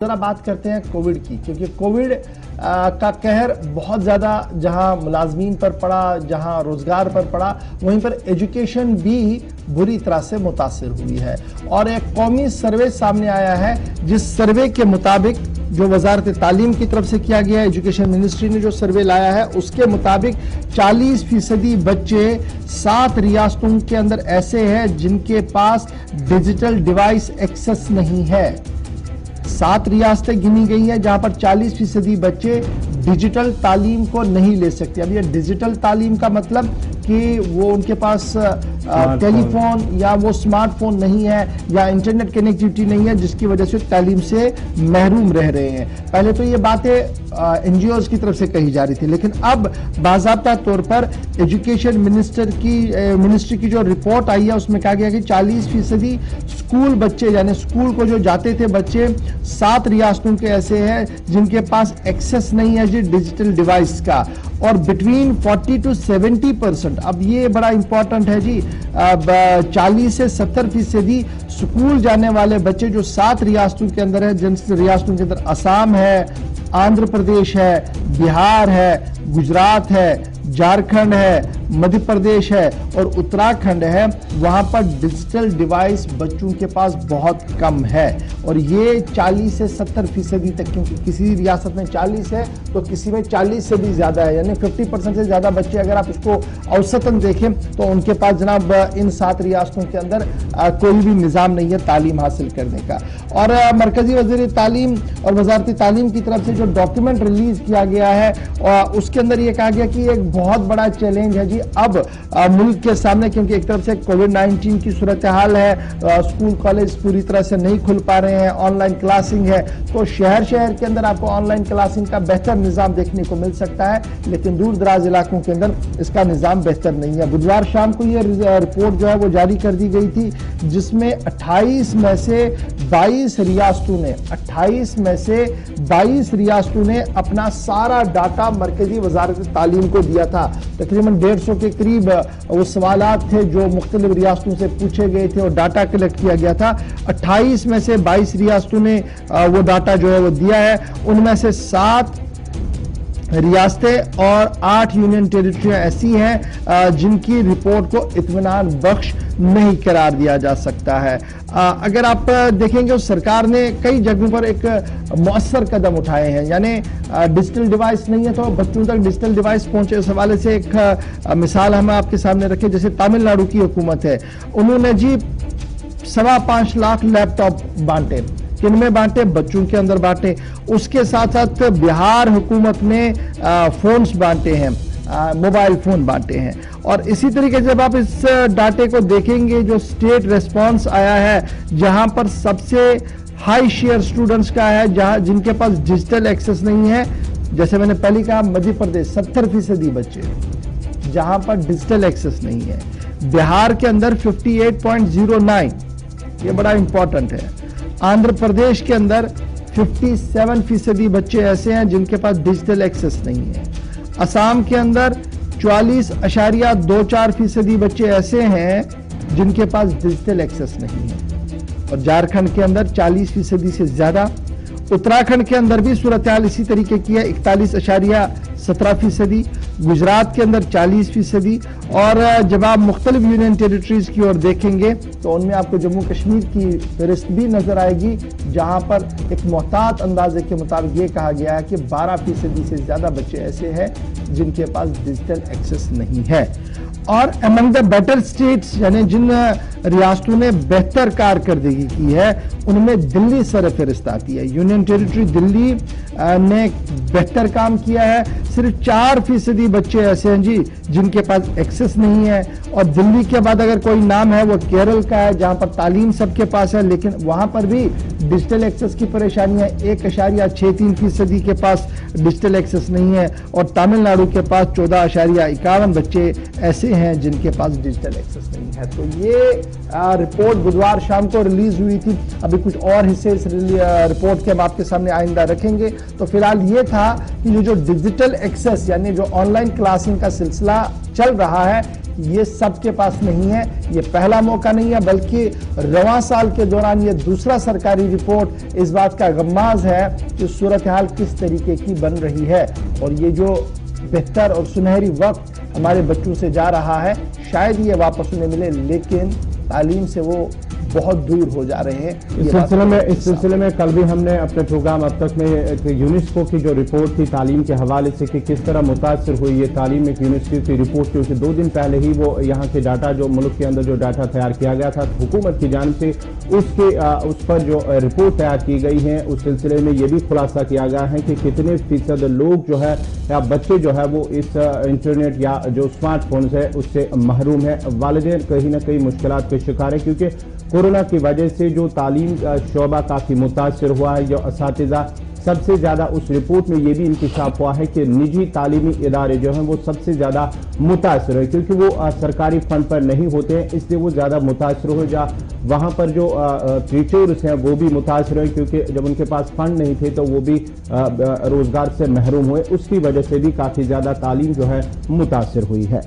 ذرا بات کرتے ہیں کووڈ کی، کیونکہ کووڈ کا قہر بہت زیادہ جہاں ملازمین پر پڑا، جہاں روزگار پر پڑا، وہیں پر ایجوکیشن بھی بری طرح سے متاثر ہوئی ہے۔ اور ایک قومی سروے سامنے آیا ہے، جس سروے کے مطابق جو وزارت تعلیم کی طرف سے کیا گیا ہے، ایجوکیشن منسٹری نے جو سروے لایا ہے، اس کے مطابق 40% بچے 7 ریاستوں کے اندر ایسے ہیں جن کے پاس ڈیجیٹل ڈیوائس ایکسس نہیں ہے۔ 7 ریاستیں گنی گئی ہیں جہاں پر 40% بچے ڈیجیٹل تعلیم کو نہیں لے سکتے۔ اب یہ ڈیجیٹل تعلیم کا مطلب کہ وہ ان کے پاس ٹیلی فون یا وہ سمارٹ فون نہیں ہے یا انٹرنیٹ کنیکٹیوٹی نہیں ہے، جس کی وجہ سے تعلیم سے محروم رہ رہے ہیں۔ پہلے تو یہ باتیں این جی اوز کی طرف سے کہی جا رہی تھی، لیکن اب باضابطہ طور پر ایجوکیشن منسٹری کی جو رپورٹ آئی ہے، اس میں کہا گیا کہ 40% اسکول بچے، یعنی اسکول کو جو جاتے تھے بچے، 7 ریاستوں کے ایسے ہیں جن کے پاس ایکسس نہیں ہے جی ڈیجیٹل ڈیوائس کا، اور بٹوین 40 to 70%، اب یہ بڑا امپورٹنٹ ہے جی، 40 سے 70% اسکول جانے والے بچے جو 7 ریاستوں کے اندر ہیں، جن ریاستوں کے اندر آسام ہے، آندھرا پردیش ہے، بہار ہے، گجرات ہے، جھارکھنڈ ہے، مدھیہ پردیش ہے اور اتراکھنڈ ہے، وہاں پر ڈیجیٹل ڈیوائس بچوں کے پاس بہت کم ہے۔ اور یہ 40 سے 70% تک، کیونکہ کسی ریاست میں 40 ہے تو کسی میں 40 سے بھی زیادہ ہے، یعنی 50% سے زیادہ بچے اگر آپ اس کو اوسطاً دیکھیں تو ان کے پاس جناب ان 7 ریاستوں کے اندر کوئی بھی نظام نہیں ہے تعلیم حاصل کرنے کا۔ اور مرکزی وزیر تعلیم اور وزارت تعلیم کی طرف سے جو ڈاکیومنٹ ریلیز کیا گیا ہے، اس کے اندر یہ کہا گیا کہ ایک بہت بڑا چیلنج ہے جی اب ملک کے سامنے، کیونکہ ایک طرف سے کووڈ-19 کی صورتحال ہے، اسکول کالج پوری طرح سے نہیں کھل پا رہے ہیں، آن لائن کلاسنگ ہے، تو شہر کے اندر آپ کو آن لائن کلاسنگ کا بہتر نظام دیکھنے کو مل سکتا ہے، لیکن دور دراز علاقوں کے اندر اس کا نظام بہتر نہیں ہے۔ بدوار شام کو یہ رپورٹ جو ہے وہ جاری کر دی گئی تھی، جس میں 28 میں سے 22 ریاستوں نے اپنا سارا ڈاٹا مرکزی وزارت تعلیم کو دیا تھا۔ تقریباً 150 کے قریب وہ سوالات تھے جو مختلف ریاستوں سے پوچھے گئے تھے اور ڈاٹا کلیکٹ کیا گیا تھا۔ 28 میں سے 22 ریاستوں نے وہ ڈاٹا جو ہے وہ دیا ہے، ان میں سے 7 ریاستیں اور 8 یونین ٹیریٹریاں ایسی ہیں جن کی رپورٹ کو اطمینان بخش نہیں قرار دیا جا سکتا ہے۔ اگر آپ دیکھیں گے سرکار نے کئی جگہوں پر ایک مؤثر قدم اٹھائے ہیں، یعنی ڈیجیٹل ڈیوائس نہیں ہے تو بچوں تک ڈیجیٹل ڈیوائس پہنچے، اس حوالے سے ایک مثال ہم آپ کے سامنے رکھیں۔ جیسے تامل ناڈو کی حکومت ہے، انہوں نے جی 5.25 لاکھ لیپ ٹاپ بانٹے، کن میں بانٹے؟ بچوں کے اندر بانٹے۔ اس کے ساتھ ساتھ بہار حکومت نے فونز بانٹے ہیں، موبائل فون بانٹے ہیں۔ اور اسی طریقے سے جب آپ اس ڈاٹے کو دیکھیں گے، جو سٹیٹ ریسپانس آیا ہے، جہاں پر سب سے ہائی شیئر سٹوڈنٹس کا ہے جن کے پاس ڈیجیٹل ایکسس نہیں ہے، جیسے میں نے پہلے کہا مدھیہ پردیش 70% بچے جہاں پر ڈیجیٹل ایکسس نہیں ہے، بہار کے اندر 58.09، یہ بڑا امپورٹنٹ ہے۔ آندھرا پردیش کے اندر 57% بچے ایسے ہیں جن کے پاس ڈیجیٹل ایکسس نہیں ہے۔ آسام کے اندر 44.24% بچے ایسے ہیں جن کے پاس ڈیجیٹل ایکسس نہیں ہے، اور جھارکھنڈ کے اندر 40% سے زیادہ۔ اتراکھنڈ کے اندر بھی صورتحال اسی طریقے کی ہے، 41.17%۔ گجرات کے اندر 40%، اور جب آپ مختلف یونین ٹیریٹریز کی اور دیکھیں گے تو ان میں آپ کو جموں کشمیر کی فہرست بھی نظر آئے گی، جہاں پر ایک محتاط اندازے کے مطابق یہ کہا گیا ہے کہ 12% سے زیادہ بچے ایسے ہیں جن کے پاس ڈیجیٹل ایکسس نہیں ہے۔ اور امنگ دا بیٹر اسٹیٹس، یعنی جن ریاستوں نے بہتر کارکردگی کی ہے، ان میں دلی سر فہرست آتی ہے۔ یونین ٹیریٹری دلی نے بہتر کام کیا ہے، صرف 4% بچے ایسے ہیں جی جن کے پاس ایکسس نہیں ہے۔ اور دلی کے بعد اگر کوئی نام ہے وہ کیرل کا ہے، جہاں پر تعلیم سب کے پاس ہے، لیکن وہاں پر بھی ڈیجیٹل ایکسس کی پریشانی ہے، 1.63% کے پاس ڈیجیٹل ایکسس نہیں ہے، اور تامل ناڈو کے پاس 14.51 بچے ایسے ہیں جن کے پاس ڈیجیٹل ایکسس نہیں ہے۔ تو یہ رپورٹ بدوار شام کو ریلیز ہوئی تھی، ابھی کچھ اور حصے اس رپورٹ کے ہم آپ کے سامنے آئندہ رکھیں گے۔ تو فی الحال یہ تھا کہ یہ جو ڈیجیٹل ایکسس، یعنی جو آن لائن کلاسنگ کا سلسلہ چل رہا ہے، یہ سب کے پاس نہیں ہے، یہ پہلا موقع نہیں ہے، بلکہ رواں سال کے دوران یہ دوسرا سرکاری رپورٹ اس بات کا غماز ہے کہ صورتحال کس طریقے کی بن رہی ہے، اور یہ جو بہتر اور سنہری وقت ہمارے بچوں سے جا رہا ہے شاید یہ واپس انہیں ملے، لیکن تعلیم سے وہ بہت دور ہو جا رہے ہیں۔ اس سلسلے میں کل بھی ہم نے اپنے پروگرام اب تک میں یونیسکو کی جو رپورٹ تھی تعلیم کے حوالے سے کہ کس طرح متاثر ہوئی یہ تعلیم، ایک یونیسکو کی رپورٹ کیونکہ 2 دن پہلے ہی وہ یہاں کے ڈاٹا جو ملک کے اندر جو ڈاٹا تیار کیا گیا تھا حکومت کی جانب سے اس پر جو رپورٹ تیار کی گئی ہے، اس سلسلے میں یہ بھی خلاصہ کیا گیا ہے کہ کتنے فیصد لوگ جو ہے یا بچے جو ہے وہ اس انٹرنیٹ یا جو اسمارٹ فونز ہے اس سے محروم ہے۔ والدین کہیں نہ کہیں مشکلات کے شکار ہیں کیونکہ کورونا کی وجہ سے جو تعلیم شعبہ کافی متاثر ہوا ہے، جو اساتذہ سب سے زیادہ اس رپورٹ میں یہ بھی انکشاف ہوا ہے کہ نجی تعلیمی ادارے جو ہیں وہ سب سے زیادہ متاثر ہوئے کیونکہ وہ سرکاری فنڈ پر نہیں ہوتے ہیں، اس لیے وہ زیادہ متاثر ہوئے۔ وہاں پر جو ٹیچرز ہیں وہ بھی متاثر ہوئے کیونکہ جب ان کے پاس فنڈ نہیں تھے تو وہ بھی روزگار سے محروم ہوئے، اس کی وجہ سے بھی کافی زیادہ تعلیم جو ہے متاثر ہوئی ہے۔